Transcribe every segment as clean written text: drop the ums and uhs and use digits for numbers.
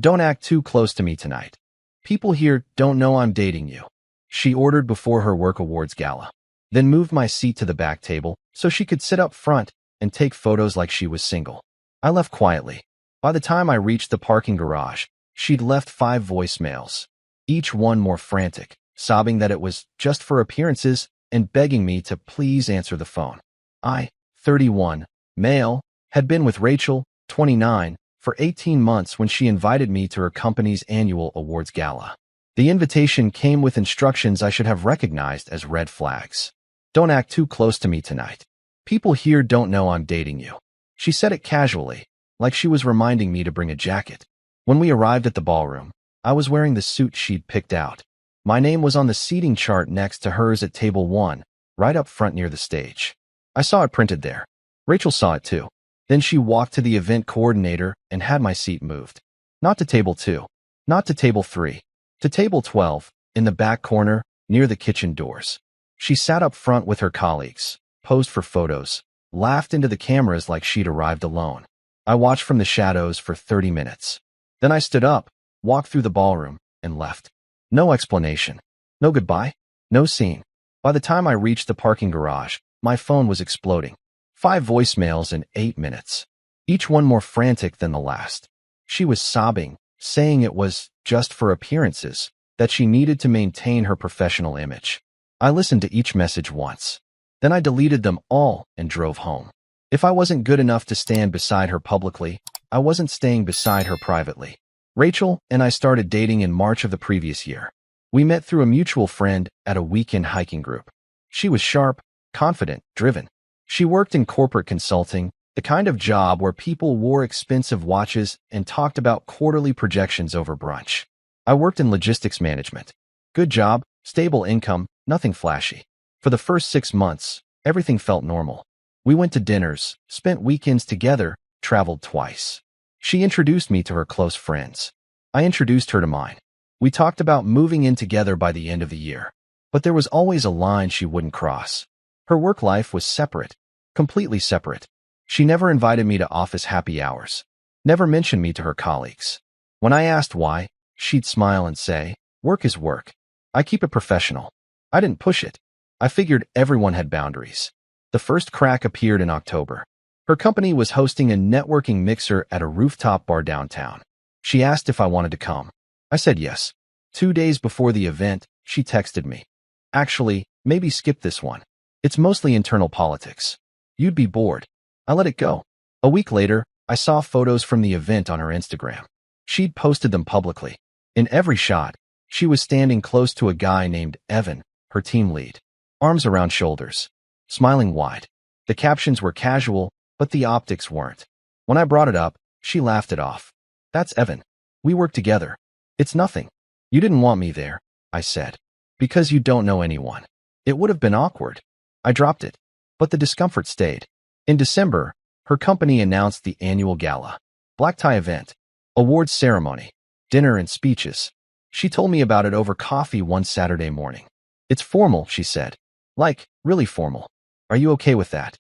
Don't act too close to me tonight. People here don't know I'm dating you. She ordered before her work awards gala, then moved my seat to the back table so she could sit up front and take photos like she was single. I left quietly. By the time I reached the parking garage, she'd left 5 voicemails, each one more frantic, sobbing that it was just for appearances and begging me to please answer the phone. I, 31, male, had been with Rachel, 29, for 18 months when she invited me to her company's annual awards gala. The invitation came with instructions I should have recognized as red flags. Don't act too close to me tonight. People here don't know I'm dating you. She said it casually, like she was reminding me to bring a jacket. When we arrived at the ballroom, I was wearing the suit she'd picked out. My name was on the seating chart next to hers at table 1, right up front near the stage. I saw it printed there. Rachel saw it too. Then she walked to the event coordinator and had my seat moved. Not to table 2, not to table 3, to table 12, in the back corner, near the kitchen doors. She sat up front with her colleagues, posed for photos, laughed into the cameras like she'd arrived alone. I watched from the shadows for 30 minutes. Then I stood up, walked through the ballroom, and left. No explanation. No goodbye. No scene. By the time I reached the parking garage, my phone was exploding. 5 voicemails in 8 minutes. Each one more frantic than the last. She was sobbing, saying it was just for appearances, that she needed to maintain her professional image. I listened to each message once. Then I deleted them all and drove home. If I wasn't good enough to stand beside her publicly, I wasn't staying beside her privately. Rachel and I started dating in March of the previous year. We met through a mutual friend at a weekend hiking group. She was sharp, confident, driven. She worked in corporate consulting, the kind of job where people wore expensive watches and talked about quarterly projections over brunch. I worked in logistics management. Good job, stable income, nothing flashy. For the first 6 months, everything felt normal. We went to dinners, spent weekends together, traveled twice. She introduced me to her close friends. I introduced her to mine. We talked about moving in together by the end of the year. But there was always a line she wouldn't cross. Her work life was separate, completely separate. She never invited me to office happy hours, never mentioned me to her colleagues. When I asked why, she'd smile and say, "Work is work. I keep it professional." I didn't push it. I figured everyone had boundaries. The first crack appeared in October. Her company was hosting a networking mixer at a rooftop bar downtown. She asked if I wanted to come. I said yes. 2 days before the event, she texted me. "Actually, maybe skip this one. It's mostly internal politics. You'd be bored." I let it go. A week later, I saw photos from the event on her Instagram. She'd posted them publicly. In every shot, she was standing close to a guy named Evan, her team lead. Arms around shoulders, smiling wide. The captions were casual, but the optics weren't. When I brought it up, she laughed it off. "That's Evan. We work together. It's nothing." "You didn't want me there," I said. "Because you don't know anyone. It would have been awkward." I dropped it. But the discomfort stayed. In December, her company announced the annual gala. Black tie event. Awards ceremony. Dinner and speeches. She told me about it over coffee one Saturday morning. "It's formal," she said. "Like, really formal. Are you okay with that?"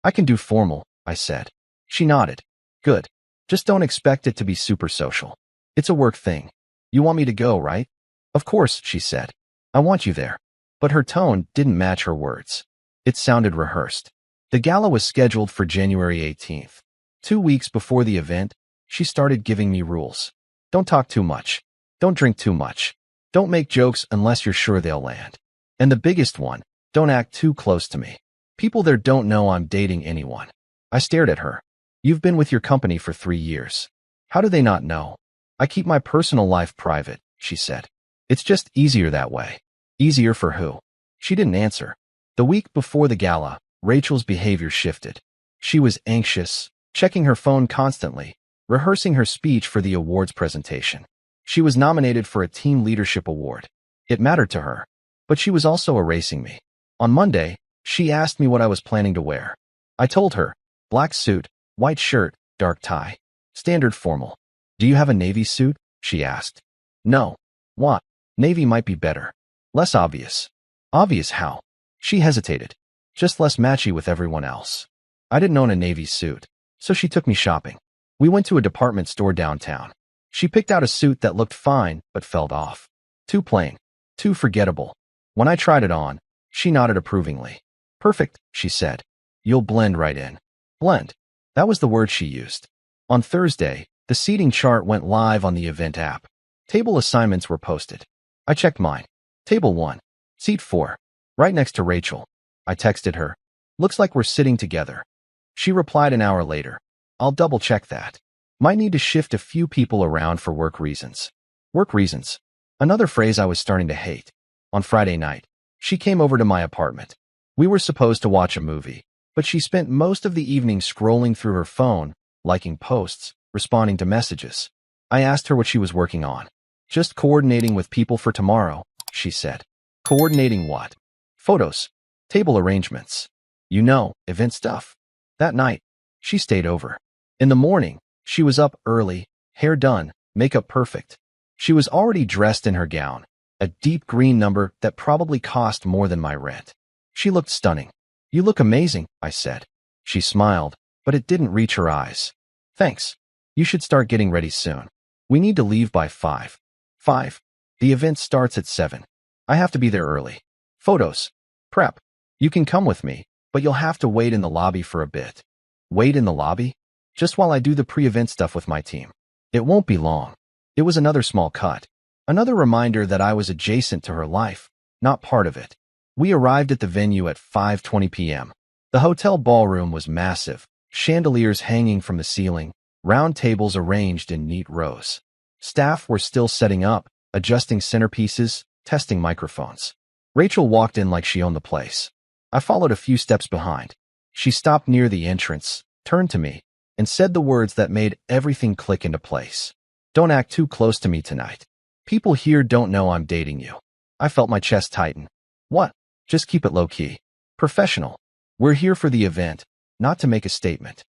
"I can do formal," I said. She nodded. "Good. Just don't expect it to be super social. It's a work thing. You want me to go, right?" "Of course," she said. "I want you there." But her tone didn't match her words. It sounded rehearsed. The gala was scheduled for January 18th. 2 weeks before the event, she started giving me rules. Don't talk too much. Don't drink too much. Don't make jokes unless you're sure they'll land. And the biggest one, don't act too close to me. People there don't know I'm dating anyone. I stared at her. "You've been with your company for 3 years. How do they not know?" "I keep my personal life private," she said. "It's just easier that way." "Easier for who?" She didn't answer. The week before the gala, Rachel's behavior shifted. She was anxious, checking her phone constantly, rehearsing her speech for the awards presentation. She was nominated for a team leadership award. It mattered to her, but she was also erasing me. On Monday, she asked me what I was planning to wear. I told her, black suit, white shirt, dark tie. Standard formal. "Do you have a navy suit?" she asked. "No." "What?" "Navy might be better. Less obvious." "Obvious how?" She hesitated. "Just less matchy with everyone else." I didn't own a navy suit, so she took me shopping. We went to a department store downtown. She picked out a suit that looked fine but felt off. Too plain. Too forgettable. When I tried it on, she nodded approvingly. Perfect, she said. You'll blend right in. Blend. That was the word she used. On Thursday, the seating chart went live on the event app. Table assignments were posted. I checked mine. Table 1. Seat 4. Right next to Rachel. I texted her. Looks like we're sitting together. She replied an hour later. I'll double check that. Might need to shift a few people around for work reasons. Work reasons. Another phrase I was starting to hate. On Friday night, she came over to my apartment. We were supposed to watch a movie, but she spent most of the evening scrolling through her phone, liking posts, responding to messages. I asked her what she was working on. Just coordinating with people for tomorrow, she said. Coordinating what? Photos. Table arrangements. You know, event stuff. That night, she stayed over. In the morning, she was up early, hair done, makeup perfect. She was already dressed in her gown, a deep green number that probably cost more than my rent. She looked stunning. You look amazing, I said. She smiled, but it didn't reach her eyes. Thanks. You should start getting ready soon. We need to leave by 5. 5. The event starts at 7. I have to be there early. Photos. Prep. You can come with me, but you'll have to wait in the lobby for a bit. Wait in the lobby? Just while I do the pre-event stuff with my team. It won't be long. It was another small cut. Another reminder that I was adjacent to her life, not part of it. We arrived at the venue at 5:20 p.m. The hotel ballroom was massive, chandeliers hanging from the ceiling, round tables arranged in neat rows. Staff were still setting up, adjusting centerpieces, testing microphones. Rachel walked in like she owned the place. I followed a few steps behind. She stopped near the entrance, turned to me, and said the words that made everything click into place. Don't act too close to me tonight. People here don't know I'm dating you. I felt my chest tighten. What? Just keep it low-key. Professional. We're here for the event, not to make a statement.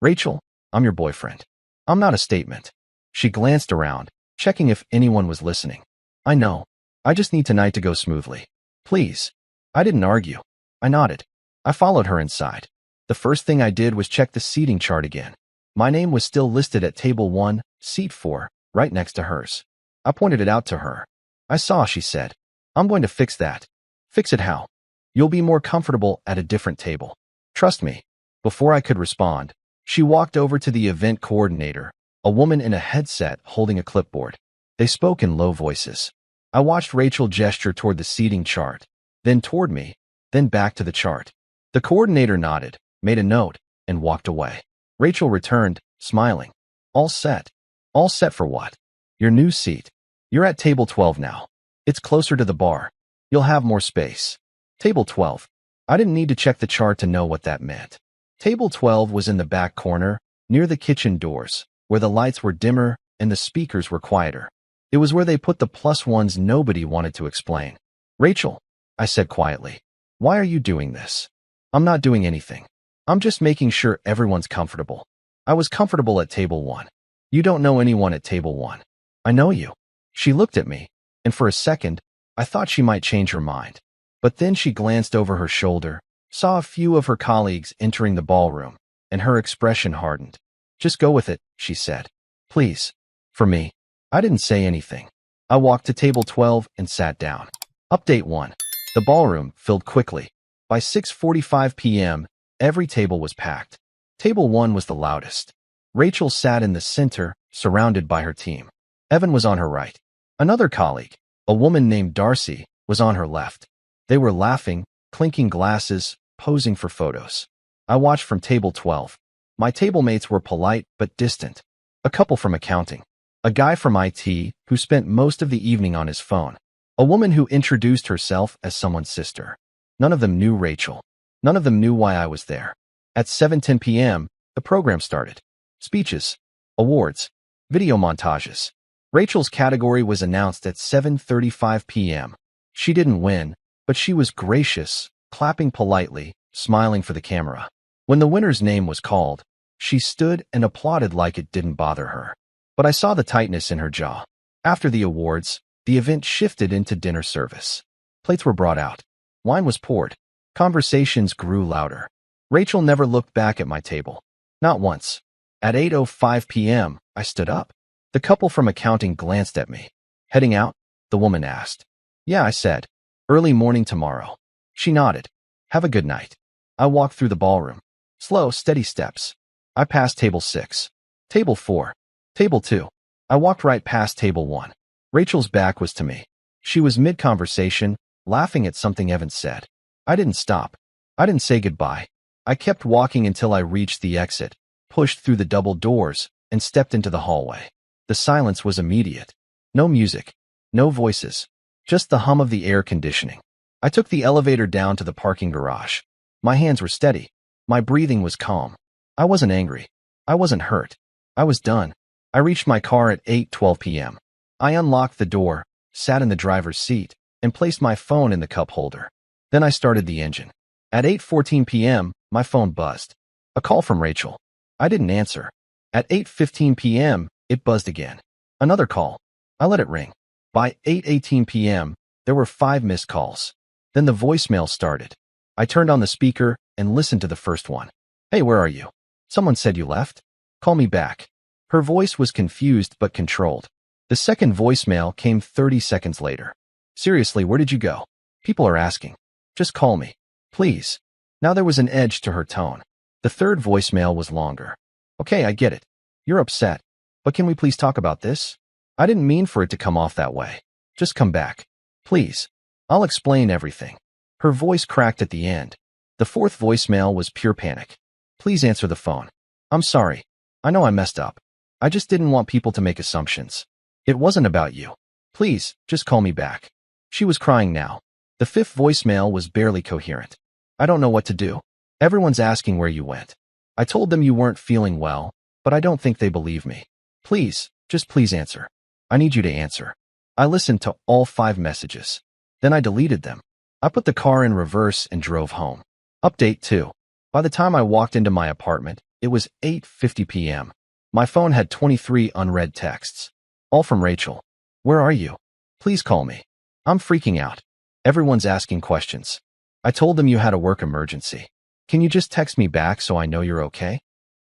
Rachel, I'm your boyfriend. I'm not a statement. She glanced around, checking if anyone was listening. I know. I just need tonight to go smoothly. Please. I didn't argue. I nodded. I followed her inside. The first thing I did was check the seating chart again. My name was still listed at table 1, seat 4, right next to hers. I pointed it out to her. I saw, she said. I'm going to fix that. Fix it how? You'll be more comfortable at a different table. Trust me. Before I could respond, she walked over to the event coordinator, a woman in a headset holding a clipboard. They spoke in low voices. I watched Rachel gesture toward the seating chart, then toward me, then back to the chart. The coordinator nodded, made a note, and walked away. Rachel returned, smiling. All set. All set for what? Your new seat. You're at table 12 now. It's closer to the bar. You'll have more space. Table 12. I didn't need to check the chart to know what that meant. Table 12 was in the back corner, near the kitchen doors, where the lights were dimmer and the speakers were quieter. It was where they put the +1s nobody wanted to explain. Rachel, I said quietly, why are you doing this? I'm not doing anything. I'm just making sure everyone's comfortable. I was comfortable at table 1. You don't know anyone at table 1. I know you. She looked at me, and for a second, I thought she might change her mind. But then she glanced over her shoulder, saw a few of her colleagues entering the ballroom, and her expression hardened. Just go with it, she said. Please. For me. I didn't say anything. I walked to table 12 and sat down. Update 1. The ballroom filled quickly. By 6:45 p.m., every table was packed. Table 1 was the loudest. Rachel sat in the center, surrounded by her team. Evan was on her right. Another colleague, a woman named Darcy, was on her left. They were laughing, clinking glasses, posing for photos. I watched from table 12. My table mates were polite but distant. A couple from accounting. A guy from IT who spent most of the evening on his phone. A woman who introduced herself as someone's sister. None of them knew Rachel. None of them knew why I was there. At 7:10 p.m., the program started. Speeches, awards, video montages. Rachel's category was announced at 7:35 p.m. She didn't win, but she was gracious, clapping politely, smiling for the camera. When the winner's name was called, she stood and applauded like it didn't bother her. But I saw the tightness in her jaw. After the awards, the event shifted into dinner service. Plates were brought out. Wine was poured. Conversations grew louder. Rachel never looked back at my table. Not once. At 8:05 p.m., I stood up. The couple from accounting glanced at me. Heading out? The woman asked. Yeah, I said. Early morning tomorrow. She nodded. Have a good night. I walked through the ballroom. Slow, steady steps. I passed table 6. Table 4. Table 2. I walked right past table 1. Rachel's back was to me. She was mid-conversation, laughing at something Evan said. I didn't stop. I didn't say goodbye. I kept walking until I reached the exit, pushed through the double doors, and stepped into the hallway. The silence was immediate. No music. No voices. Just the hum of the air conditioning. I took the elevator down to the parking garage. My hands were steady. My breathing was calm. I wasn't angry. I wasn't hurt. I was done. I reached my car at 8:12 p.m. I unlocked the door, sat in the driver's seat, and placed my phone in the cup holder. Then I started the engine. At 8:14 p.m., my phone buzzed. A call from Rachel. I didn't answer. At 8:15 p.m., it buzzed again. Another call. I let it ring. By 8:18 p.m., there were 5 missed calls. Then the voicemail started. I turned on the speaker and listened to the first one. Hey, where are you? Someone said you left? Call me back. Her voice was confused but controlled. The second voicemail came 30 seconds later. Seriously, where did you go? People are asking. Just call me. Please. Now there was an edge to her tone. The third voicemail was longer. Okay, I get it. You're upset. But can we please talk about this? I didn't mean for it to come off that way. Just come back. Please. I'll explain everything. Her voice cracked at the end. The fourth voicemail was pure panic. Please answer the phone. I'm sorry. I know I messed up. I just didn't want people to make assumptions. It wasn't about you. Please, just call me back. She was crying now. The fifth voicemail was barely coherent. I don't know what to do. Everyone's asking where you went. I told them you weren't feeling well, but I don't think they believe me. Please, just please answer. I need you to answer. I listened to all 5 messages. Then I deleted them. I put the car in reverse and drove home. Update 2. By the time I walked into my apartment, it was 8:50 p.m. My phone had 23 unread texts. All from Rachel. Where are you? Please call me. I'm freaking out. Everyone's asking questions. I told them you had a work emergency. Can you just text me back so I know you're okay?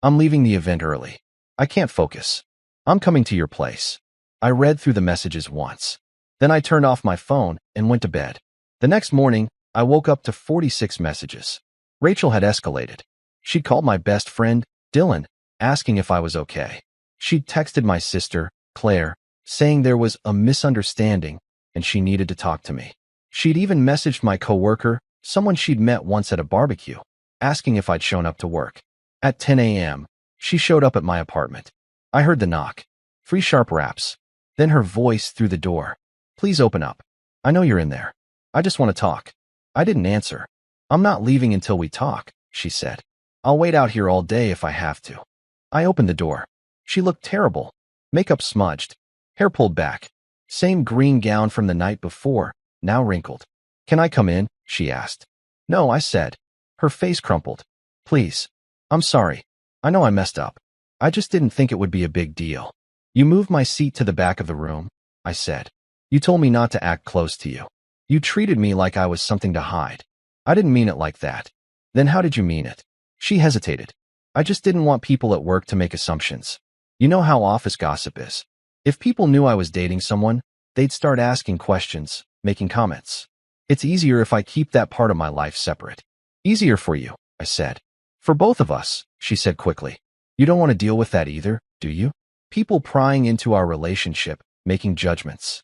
I'm leaving the event early. I can't focus. I'm coming to your place. I read through the messages once. Then I turned off my phone and went to bed. The next morning, I woke up to 46 messages. Rachel had escalated. She'd called my best friend, Dylan, asking if I was okay. She'd texted my sister, Claire, saying there was a misunderstanding and she needed to talk to me. She'd even messaged my coworker, someone she'd met once at a barbecue, asking if I'd shown up to work. At 10 a.m., she showed up at my apartment. I heard the knock. 3 sharp raps. Then her voice through the door. Please open up. I know you're in there. I just want to talk. I didn't answer. I'm not leaving until we talk, she said. I'll wait out here all day if I have to. I opened the door. She looked terrible. Makeup smudged. Hair pulled back. Same green gown from the night before, now wrinkled. Can I come in? She asked. No, I said. Her face crumpled. Please. I'm sorry. I know I messed up. I just didn't think it would be a big deal. You moved my seat to the back of the room, I said. You told me not to act close to you. You treated me like I was something to hide. I didn't mean it like that. Then how did you mean it? She hesitated. I just didn't want people at work to make assumptions. You know how office gossip is. If people knew I was dating someone, they'd start asking questions, making comments. It's easier if I keep that part of my life separate. Easier for you, I said. For both of us, she said quickly. You don't want to deal with that either, do you? People prying into our relationship, making judgments.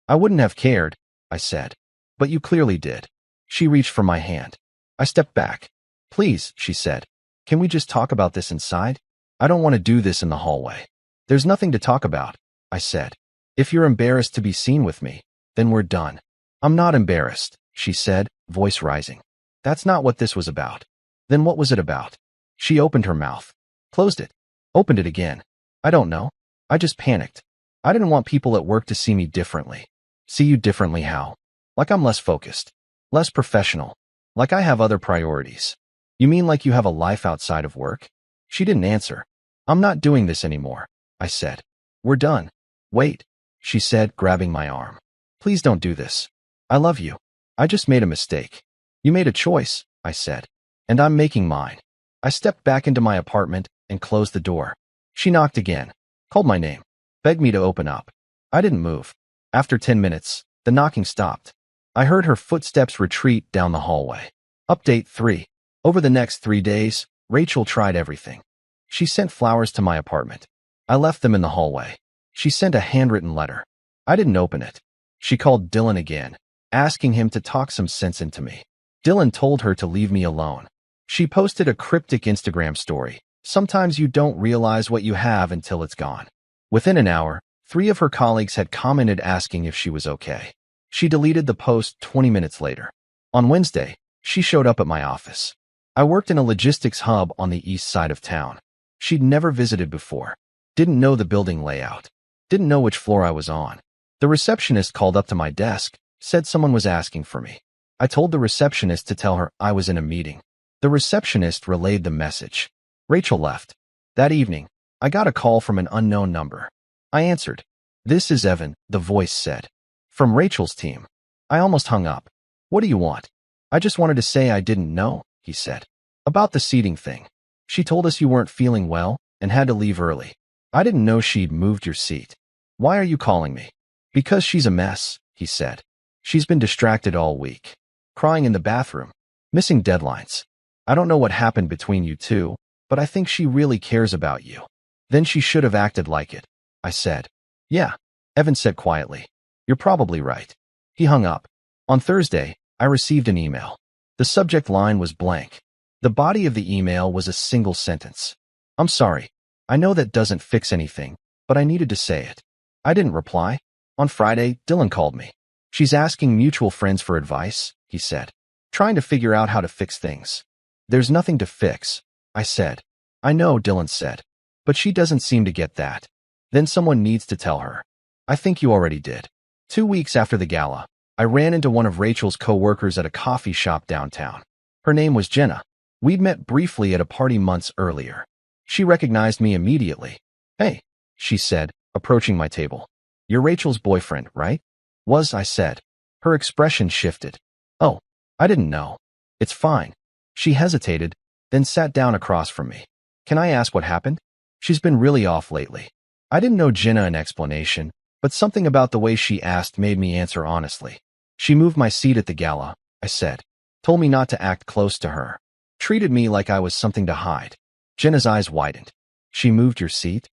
I wouldn't have cared, I said. But you clearly did. She reached for my hand. I stepped back. Please, she said. Can we just talk about this inside? I don't want to do this in the hallway. There's nothing to talk about, I said. If you're embarrassed to be seen with me, then we're done. I'm not embarrassed, she said, voice rising. That's not what this was about. Then what was it about? She opened her mouth, closed it, opened it again. I don't know. I just panicked. I didn't want people at work to see me differently. See you differently how? Like I'm less focused, less professional, like I have other priorities. You mean like you have a life outside of work? She didn't answer. I'm not doing this anymore, I said. We're done. Wait, she said, grabbing my arm. Please don't do this. I love you. I just made a mistake. You made a choice, I said. And I'm making mine. I stepped back into my apartment and closed the door. She knocked again, called my name. begged me to open up. I didn't move. After 10 minutes, the knocking stopped. I heard her footsteps retreat down the hallway. Update 3. Over the next 3 days, Rachel tried everything. She sent flowers to my apartment. I left them in the hallway. She sent a handwritten letter. I didn't open it. She called Dylan again, asking him to talk some sense into me. Dylan told her to leave me alone. She posted a cryptic Instagram story. Sometimes you don't realize what you have until it's gone. Within an hour, 3 of her colleagues had commented asking if she was okay. She deleted the post 20 minutes later. On Wednesday, she showed up at my office. I worked in a logistics hub on the east side of town. She'd never visited before. Didn't know the building layout. Didn't know which floor I was on. The receptionist called up to my desk, said someone was asking for me. I told the receptionist to tell her I was in a meeting. The receptionist relayed the message. Rachel left. That evening, I got a call from an unknown number. I answered. "This is Evan," the voice said. "From Rachel's team." I almost hung up. "What do you want?" "I just wanted to say I didn't know," he said. "About the seating thing. She told us you weren't feeling well and had to leave early. I didn't know she'd moved your seat." "Why are you calling me?" "Because she's a mess," he said. "She's been distracted all week. Crying in the bathroom. Missing deadlines. I don't know what happened between you two, but I think she really cares about you." "Then she should have acted like it," I said. "Yeah," Evan said quietly. "You're probably right." He hung up. On Thursday, I received an email. The subject line was blank. The body of the email was a single sentence. "I'm sorry. I know that doesn't fix anything, but I needed to say it." I didn't reply. On Friday, Dylan called me. "She's asking mutual friends for advice," he said. "Trying to figure out how to fix things." "There's nothing to fix," I said. "I know," Dylan said. "But she doesn't seem to get that." "Then someone needs to tell her." "I think you already did." 2 weeks after the gala, I ran into one of Rachel's co-workers at a coffee shop downtown. Her name was Jenna. We'd met briefly at a party months earlier. She recognized me immediately. "Hey," she said, approaching my table. "You're Rachel's boyfriend, right?" "Was," I said. Her expression shifted. "Oh, I didn't know." "It's fine." She hesitated, then sat down across from me. "Can I ask what happened?" "She's been really off lately." I didn't know Jenna an explanation, but something about the way she asked made me answer honestly. "She moved my seat at the gala," I said. "Told me not to act close to her. Treated me like I was something to hide." Jenna's eyes widened. "She moved your seat?"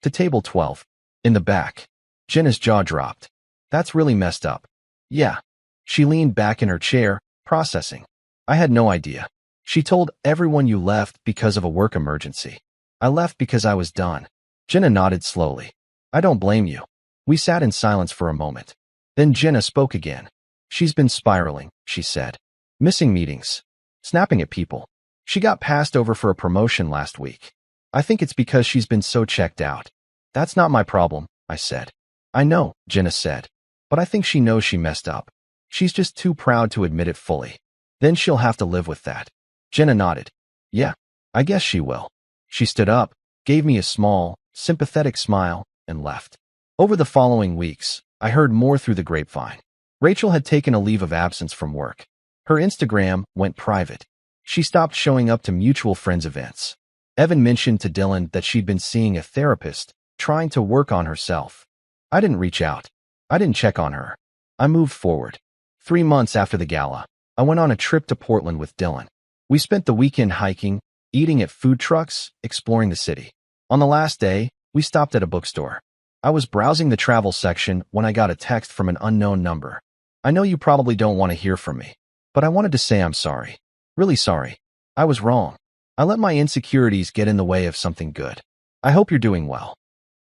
"To table 12. In the back." Jenna's jaw dropped. "That's really messed up." "Yeah." She leaned back in her chair, processing. "I had no idea." "She told everyone you left because of a work emergency." "I left because I was done." Jenna nodded slowly. "I don't blame you." We sat in silence for a moment. Then Jenna spoke again. "She's been spiraling," she said. "Missing meetings. Snapping at people. She got passed over for a promotion last week. I think it's because she's been so checked out." "That's not my problem," I said. "I know," Jenna said. "But I think she knows she messed up. She's just too proud to admit it fully. Then she'll have to live with that." Jenna nodded. "Yeah, I guess she will." She stood up, gave me a small, sympathetic smile, and left. Over the following weeks, I heard more through the grapevine. Rachel had taken a leave of absence from work. Her Instagram went private. She stopped showing up to mutual friends' events. Evan mentioned to Dylan that she'd been seeing a therapist, trying to work on herself. I didn't reach out. I didn't check on her. I moved forward. 3 months after the gala, I went on a trip to Portland with Dylan. We spent the weekend hiking, eating at food trucks, exploring the city. On the last day, we stopped at a bookstore. I was browsing the travel section when I got a text from an unknown number. "I know you probably don't want to hear from me, but I wanted to say I'm sorry. Really sorry. I was wrong. I let my insecurities get in the way of something good. I hope you're doing well."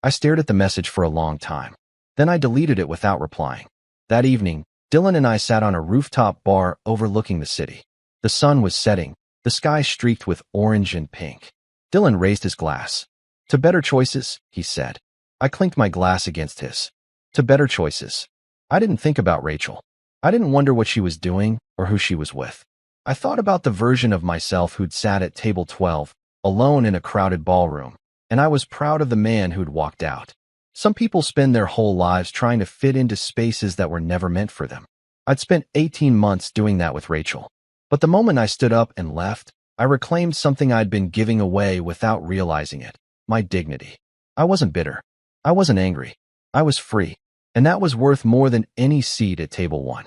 I stared at the message for a long time. Then I deleted it without replying. That evening, Dylan and I sat on a rooftop bar overlooking the city. The sun was setting, the sky streaked with orange and pink. Dylan raised his glass. "To better choices," he said. I clinked my glass against his. "To better choices." I didn't think about Rachel. I didn't wonder what she was doing or who she was with. I thought about the version of myself who'd sat at table 12, alone in a crowded ballroom, and I was proud of the man who'd walked out. Some people spend their whole lives trying to fit into spaces that were never meant for them. I'd spent 18 months doing that with Rachel. But the moment I stood up and left, I reclaimed something I'd been giving away without realizing it, my dignity. I wasn't bitter. I wasn't angry. I was free. And that was worth more than any seat at table 1.